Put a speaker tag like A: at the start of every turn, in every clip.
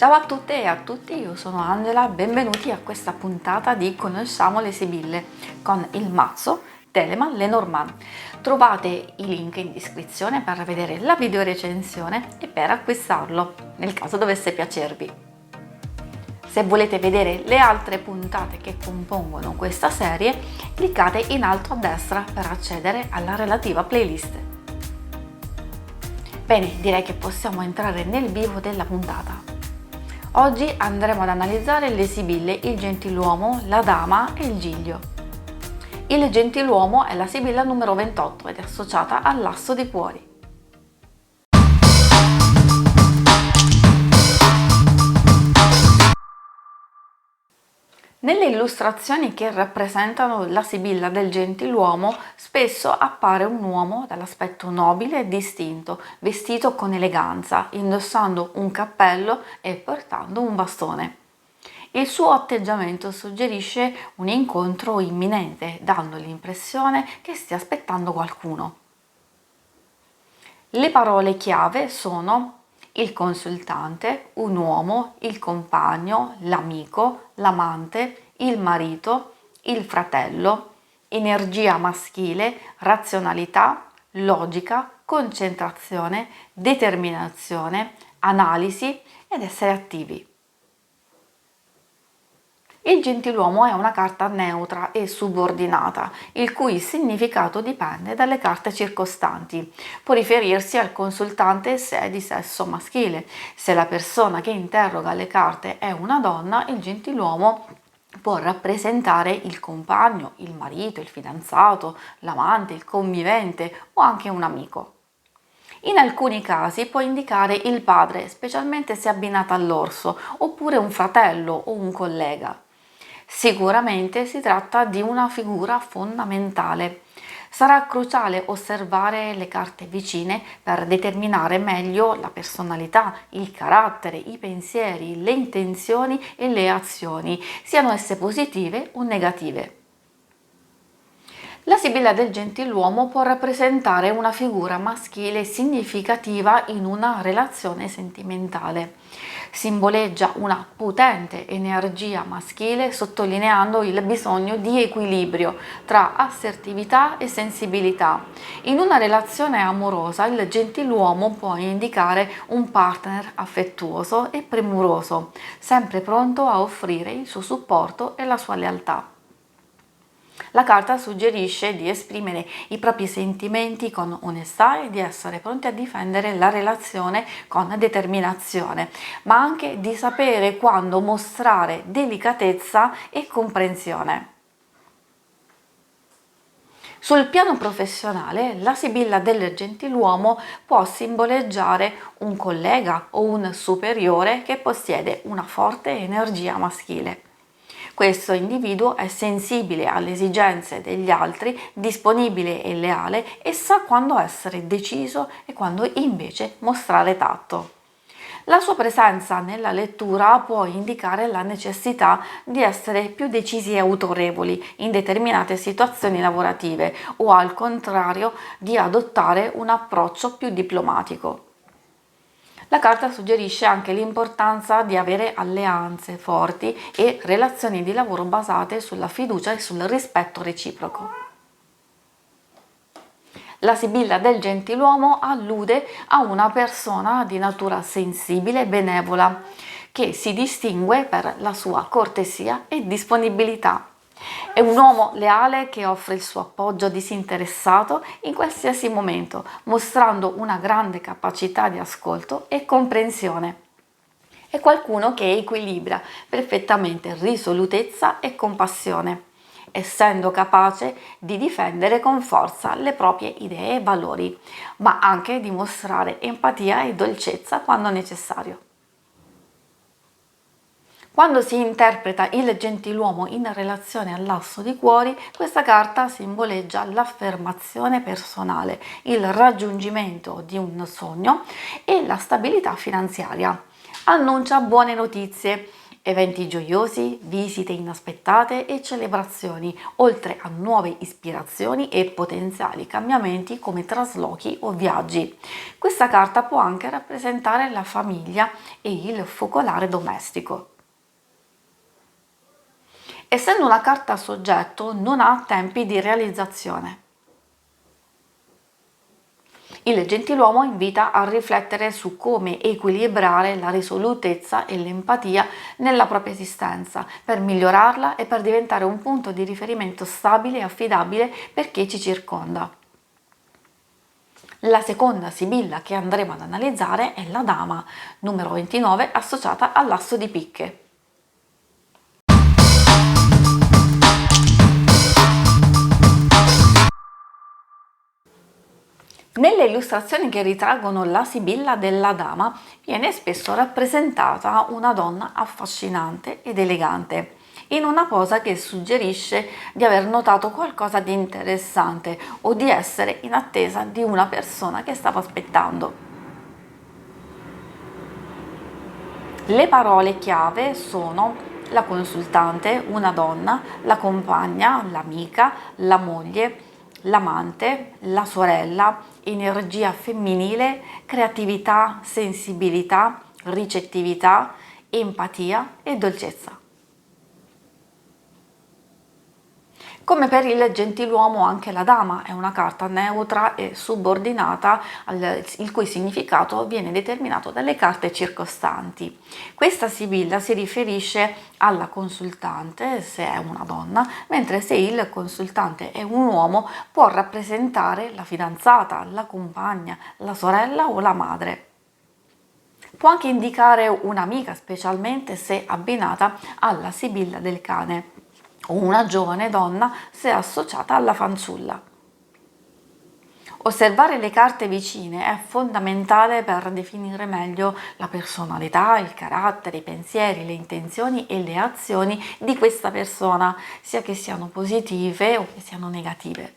A: Ciao a tutte e a tutti, io sono Angela, benvenuti a questa puntata di Conosciamo le Sibille con il mazzo Telemann Lenormand. Trovate i link in descrizione per vedere la video recensione e per acquistarlo, nel caso dovesse piacervi. Se volete vedere le altre puntate che compongono questa serie, cliccate in alto a destra per accedere alla relativa playlist. Bene, direi che possiamo entrare nel vivo della puntata. Oggi andremo ad analizzare le sibille il gentiluomo, la dama e il giglio. Il gentiluomo è la sibilla numero 28 ed è associata all'asso di cuori. Nelle illustrazioni che rappresentano la sibilla del gentiluomo spesso appare un uomo dall'aspetto nobile e distinto, vestito con eleganza, indossando un cappello e portando un bastone. Il suo atteggiamento suggerisce un incontro imminente, dando l'impressione che stia aspettando qualcuno. Le parole chiave sono il consultante, un uomo, il compagno, l'amico, l'amante, il marito, il fratello, energia maschile, razionalità, logica, concentrazione, determinazione, analisi ed essere attivi. Il gentiluomo è una carta neutra e subordinata, il cui significato dipende dalle carte circostanti. Può riferirsi al consultante se è di sesso maschile. Se la persona che interroga le carte è una donna, il gentiluomo può rappresentare il compagno, il marito, il fidanzato, l'amante, il convivente o anche un amico. In alcuni casi può indicare il padre, specialmente se abbinata all'orso, oppure un fratello o un collega. Sicuramente si tratta di una figura fondamentale. Sarà cruciale osservare le carte vicine per determinare meglio la personalità, il carattere, i pensieri, le intenzioni e le azioni, siano esse positive o negative. La sibilla del gentiluomo può rappresentare una figura maschile significativa in una relazione sentimentale. Simboleggia una potente energia maschile, sottolineando il bisogno di equilibrio tra assertività e sensibilità. In una relazione amorosa, il gentiluomo può indicare un partner affettuoso e premuroso, sempre pronto a offrire il suo supporto e la sua lealtà. La carta suggerisce di esprimere i propri sentimenti con onestà e di essere pronti a difendere la relazione con determinazione, ma anche di sapere quando mostrare delicatezza e comprensione. Sul piano professionale, la sibilla del gentiluomo può simboleggiare un collega o un superiore che possiede una forte energia maschile. Questo individuo è sensibile alle esigenze degli altri, disponibile e leale e sa quando essere deciso e quando invece mostrare tatto. La sua presenza nella lettura può indicare la necessità di essere più decisi e autorevoli in determinate situazioni lavorative o al contrario di adottare un approccio più diplomatico. La carta suggerisce anche l'importanza di avere alleanze forti e relazioni di lavoro basate sulla fiducia e sul rispetto reciproco. La sibilla del gentiluomo allude a una persona di natura sensibile e benevola, che si distingue per la sua cortesia e disponibilità. È un uomo leale che offre il suo appoggio disinteressato in qualsiasi momento, mostrando una grande capacità di ascolto e comprensione. È qualcuno che equilibra perfettamente risolutezza e compassione, essendo capace di difendere con forza le proprie idee e valori, ma anche di mostrare empatia e dolcezza quando necessario. Quando si interpreta il gentiluomo in relazione all'asso di cuori, questa carta simboleggia l'affermazione personale, il raggiungimento di un sogno e la stabilità finanziaria. Annuncia buone notizie Eventi gioiosi, visite inaspettate e celebrazioni, oltre a nuove ispirazioni e potenziali cambiamenti come traslochi o viaggi. Questa carta può anche rappresentare la famiglia e il focolare domestico. Essendo una carta a soggetto, non ha tempi di realizzazione. Il gentiluomo invita a riflettere su come equilibrare la risolutezza e l'empatia nella propria esistenza, per migliorarla e per diventare un punto di riferimento stabile e affidabile per chi ci circonda. La seconda sibilla che andremo ad analizzare è la Dama, numero 29, associata all'asso di picche. Nelle illustrazioni che ritraggono la sibilla della Dama viene spesso rappresentata una donna affascinante ed elegante, in una posa che suggerisce di aver notato qualcosa di interessante o di essere in attesa di una persona che stava aspettando. Le parole chiave sono la consultante, una donna, la compagna, l'amica, la moglie, l'amante, la sorella, energia femminile, creatività, sensibilità, ricettività, empatia e dolcezza. Come per il gentiluomo, anche la Dama è una carta neutra e subordinata, il cui significato viene determinato dalle carte circostanti. Questa sibilla si riferisce alla consultante, se è una donna, mentre se il consultante è un uomo può rappresentare la fidanzata, la compagna, la sorella o la madre. Può anche indicare un'amica, specialmente se abbinata alla sibilla del cane, o una giovane donna se associata alla fanciulla. Osservare le carte vicine è fondamentale per definire meglio la personalità, il carattere, i pensieri, le intenzioni e le azioni di questa persona, sia che siano positive o che siano negative.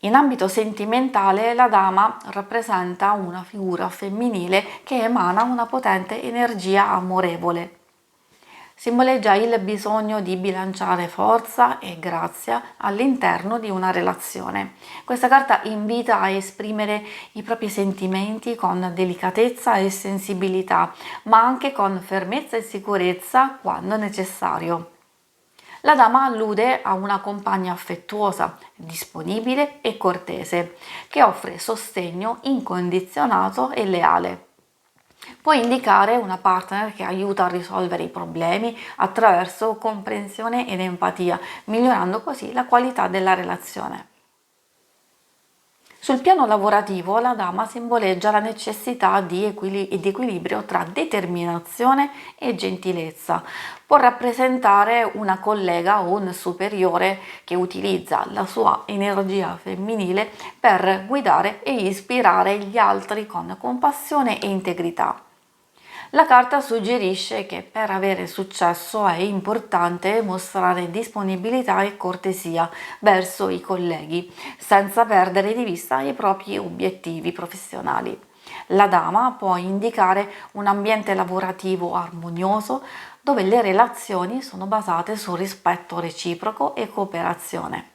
A: In ambito sentimentale, la Dama rappresenta una figura femminile che emana una potente energia amorevole. Simboleggia il bisogno di bilanciare forza e grazia all'interno di una relazione. Questa carta invita a esprimere i propri sentimenti con delicatezza e sensibilità, ma anche con fermezza e sicurezza quando necessario. La Dama allude a una compagna affettuosa, disponibile e cortese, che offre sostegno incondizionato e leale. Può indicare una partner che aiuta a risolvere i problemi attraverso comprensione ed empatia, migliorando così la qualità della relazione. Sul piano lavorativo, la Dama simboleggia la necessità di equilibrio tra determinazione e gentilezza. Può rappresentare una collega o un superiore che utilizza la sua energia femminile per guidare e ispirare gli altri con compassione e integrità. La carta suggerisce che per avere successo è importante mostrare disponibilità e cortesia verso i colleghi, senza perdere di vista i propri obiettivi professionali. La Dama può indicare un ambiente lavorativo armonioso, dove le relazioni sono basate su rispetto reciproco e cooperazione.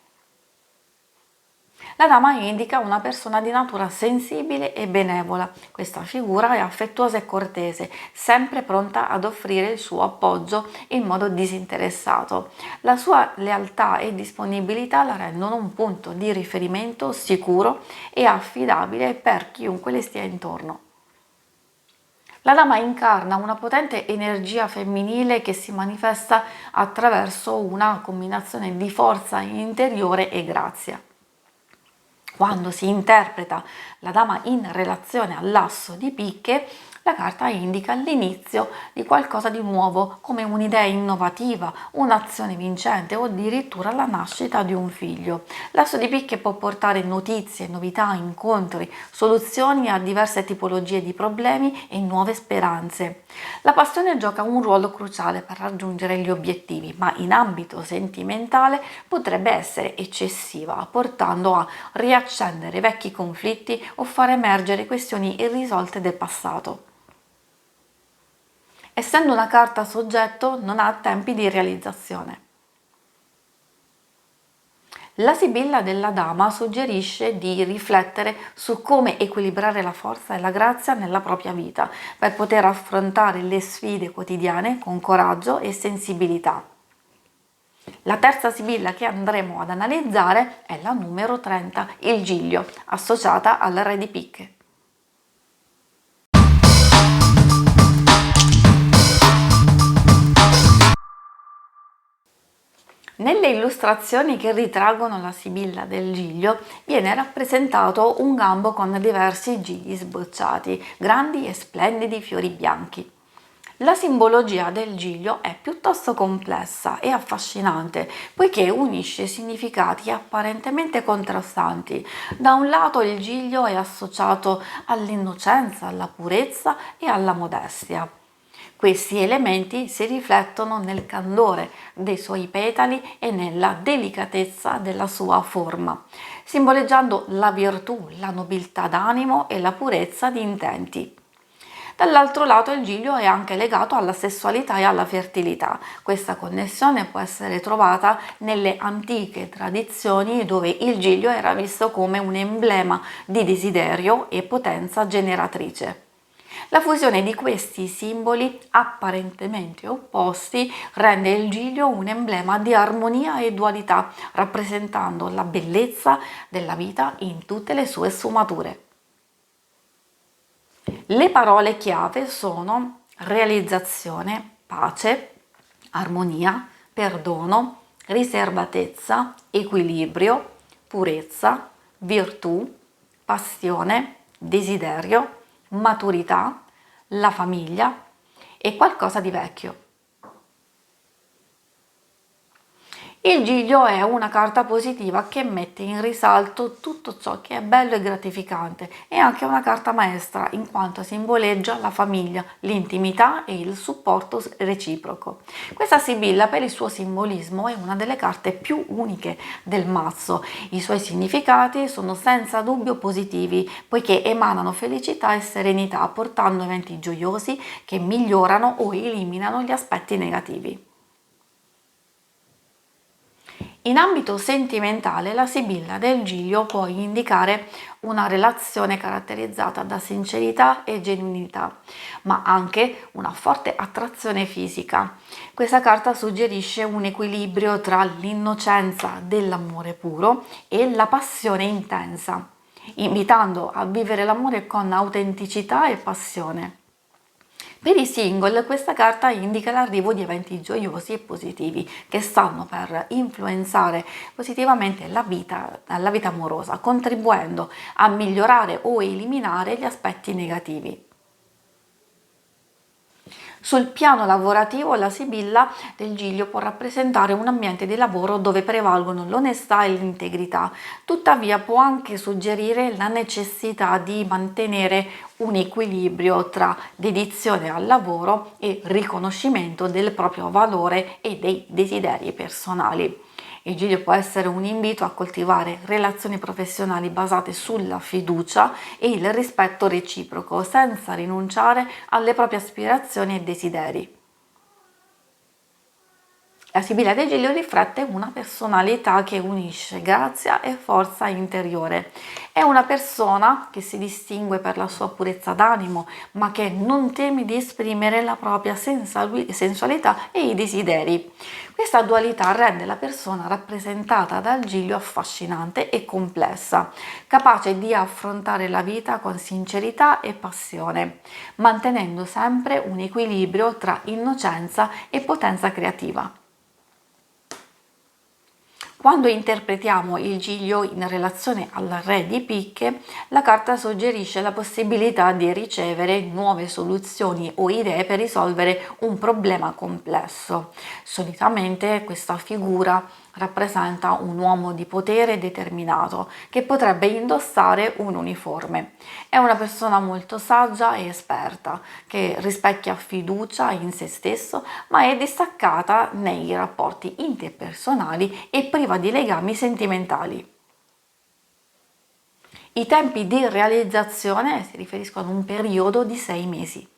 A: La Dama indica una persona di natura sensibile e benevola. Questa figura è affettuosa e cortese, sempre pronta ad offrire il suo appoggio in modo disinteressato. La sua lealtà e disponibilità la rendono un punto di riferimento sicuro e affidabile per chiunque le stia intorno. La Dama incarna una potente energia femminile che si manifesta attraverso una combinazione di forza interiore e grazia. Quando si interpreta la Dama in relazione all'asso di picche, la carta indica l'inizio di qualcosa di nuovo, come un'idea innovativa, un'azione vincente o addirittura la nascita di un figlio. L'asso di picche può portare notizie, novità, incontri, soluzioni a diverse tipologie di problemi e nuove speranze. La passione gioca un ruolo cruciale per raggiungere gli obiettivi, ma in ambito sentimentale potrebbe essere eccessiva, portando a riaccendere vecchi conflitti o far emergere questioni irrisolte del passato. Essendo una carta soggetto, non ha tempi di realizzazione. La Sibilla della Dama suggerisce di riflettere su come equilibrare la forza e la grazia nella propria vita per poter affrontare le sfide quotidiane con coraggio e sensibilità. La terza Sibilla che andremo ad analizzare è la numero 30, il Giglio, associata al Re di Picche. Nelle illustrazioni che ritraggono la Sibilla del Giglio viene rappresentato un gambo con diversi gigli sbocciati, grandi e splendidi fiori bianchi. La simbologia del giglio è piuttosto complessa e affascinante, poiché unisce significati apparentemente contrastanti. Da un lato il giglio è associato all'innocenza, alla purezza e alla modestia. Questi elementi si riflettono nel candore dei suoi petali e nella delicatezza della sua forma, simboleggiando la virtù, la nobiltà d'animo e la purezza di intenti. Dall'altro lato il giglio è anche legato alla sessualità e alla fertilità. Questa connessione può essere trovata nelle antiche tradizioni dove il giglio era visto come un emblema di desiderio e potenza generatrice. La fusione di questi simboli apparentemente opposti rende il giglio un emblema di armonia e dualità, rappresentando la bellezza della vita in tutte le sue sfumature. Le parole chiave sono realizzazione, pace, armonia, perdono, riservatezza, equilibrio, purezza, virtù, passione, desiderio, maturità, la famiglia e qualcosa di vecchio. Il giglio è una carta positiva che mette in risalto tutto ciò che è bello e gratificante. È anche una carta maestra in quanto simboleggia la famiglia, l'intimità e il supporto reciproco. Questa Sibilla per il suo simbolismo è una delle carte più uniche del mazzo. I suoi significati sono senza dubbio positivi poiché emanano felicità e serenità portando eventi gioiosi che migliorano o eliminano gli aspetti negativi. In ambito sentimentale, la Sibilla del Giglio può indicare una relazione caratterizzata da sincerità e genuinità, ma anche una forte attrazione fisica. Questa carta suggerisce un equilibrio tra l'innocenza dell'amore puro e la passione intensa, invitando a vivere l'amore con autenticità e passione. Per i single questa carta indica l'arrivo di eventi gioiosi e positivi che stanno per influenzare positivamente la vita amorosa, contribuendo a migliorare o eliminare gli aspetti negativi. Sul piano lavorativo la Sibilla del Giglio può rappresentare un ambiente di lavoro dove prevalgono l'onestà e l'integrità, tuttavia può anche suggerire la necessità di mantenere un equilibrio tra dedizione al lavoro e riconoscimento del proprio valore e dei desideri personali. Il Giglio può essere un invito a coltivare relazioni professionali basate sulla fiducia e il rispetto reciproco, senza rinunciare alle proprie aspirazioni e desideri. La Sibilla del Giglio riflette una personalità che unisce grazia e forza interiore. È una persona che si distingue per la sua purezza d'animo, ma che non teme di esprimere la propria sensualità e i desideri. Questa dualità rende la persona rappresentata dal Giglio affascinante e complessa, capace di affrontare la vita con sincerità e passione, mantenendo sempre un equilibrio tra innocenza e potenza creativa. Quando interpretiamo il Giglio in relazione al Re di Picche, la carta suggerisce la possibilità di ricevere nuove soluzioni o idee per risolvere un problema complesso. Solitamente questa figura rappresenta un uomo di potere determinato che potrebbe indossare un uniforme. È una persona molto saggia e esperta che rispecchia fiducia in se stesso, ma è distaccata nei rapporti interpersonali e priva di legami sentimentali. I tempi di realizzazione si riferiscono a un periodo di 6 mesi.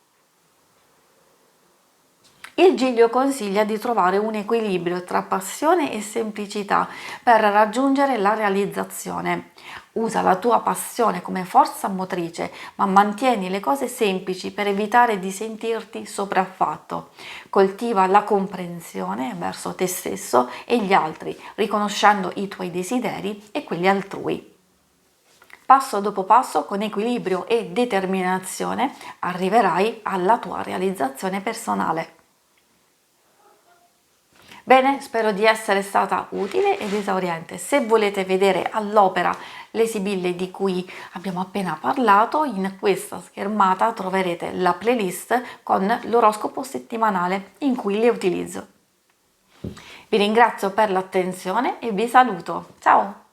A: Il Giglio consiglia di trovare un equilibrio tra passione e semplicità per raggiungere la realizzazione. Usa la tua passione come forza motrice, ma mantieni le cose semplici per evitare di sentirti sopraffatto. Coltiva la comprensione verso te stesso e gli altri, riconoscendo i tuoi desideri e quelli altrui. Passo dopo passo, con equilibrio e determinazione, arriverai alla tua realizzazione personale. Bene, spero di essere stata utile ed esauriente. Se volete vedere all'opera le sibille di cui abbiamo appena parlato, in questa schermata troverete la playlist con l'oroscopo settimanale in cui le utilizzo. Vi ringrazio per l'attenzione e vi saluto. Ciao!